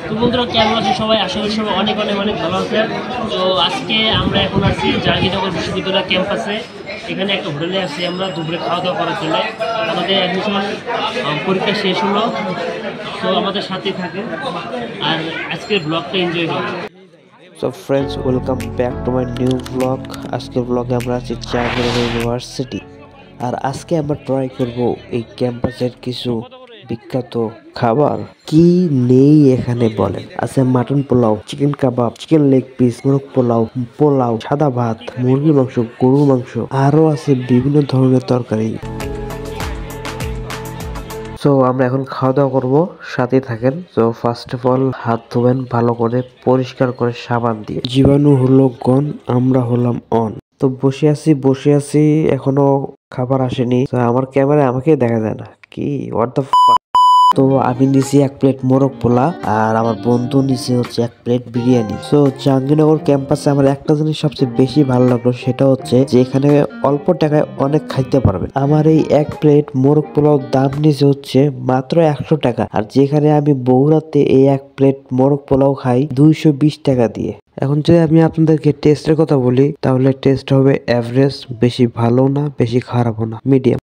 তো বন্ধুরা কেমন আছে সবাই? আশা করি সবাই অনেক অনেক অনেক ভালো আছে। তো আজকে আমরা এখন আছি জাহাঙ্গীরনগর বিশ্ববিদ্যালয় ক্যাম্পাসে। এখানে একটা হোটেলে আছি আমরা দুপুরে খাওয়া দাওয়া করার জন্য। আমাদের অ্যাডমিশন পরীক্ষা শেষ হলো, তো আমাদের সাথেই থাকে আর আজকের ব্লগটা এনজয় করুন। So friends, welcome back to my new blog. আজকের ব্লগে আমরা আছি জাহাঙ্গীরনগর ইউনিভার্সিটি, আর আজকে আমরা ট্রাই করব এই ক্যাম্পাসের কিছু বিখ্যাত খাবার। কি নেই এখানে বলেন? আছে মাটন পোলাও, চিকেন কাবাব, চিকেন লেগ পিস, মোরগ পোলাও, পোলাও, সাদা ভাত, মুরগির মাংস, গরুর মাংস, আরো আছে বিভিন্ন ধরনের তরকারি। সো আমরা এখন খাওয়া দাওয়া করবো, সাথে থাকেন। তো ফার্স্ট অফ অল হাত ধোবেন ভালো করে, পরিষ্কার করে সাবান দিয়ে। জীবাণু হলো গন, আমরা হলাম অন। তো বসে আছি এখনো খাবার আসেনি। তো আমার ক্যামেরায় আমাকে দেখা যায় না, কি হোয়াট দ্য। তো আমি নিছি এক প্লেট মোরগ পোলা, আর আমার বন্ধু নিছে হচ্ছে এক প্লেট বিরিয়ানি। তো জাহাঙ্গীরনগর ক্যাম্পাসে আমার একটা জিনিস সবচেয়ে বেশি ভালো লাগলো, সেটা হচ্ছে যে এখানে অল্প টাকায় অনেক খাইতে পারবেন। আমার এই এক প্লেট মোরগ পোলাও দাম নিছে হচ্ছে মাত্র 100 টাকা, আর যেখানে আমি বগুড়াতে এই এক প্লেট মোরগ পোলাও খাই 220 টাকা দিয়ে। এখন যদি আমি আপনাদেরকে টেস্টের কথা বলি, তাহলে টেস্ট হবে এভারেজ, বেশি ভালো না বেশি খারাপও না, মিডিয়াম।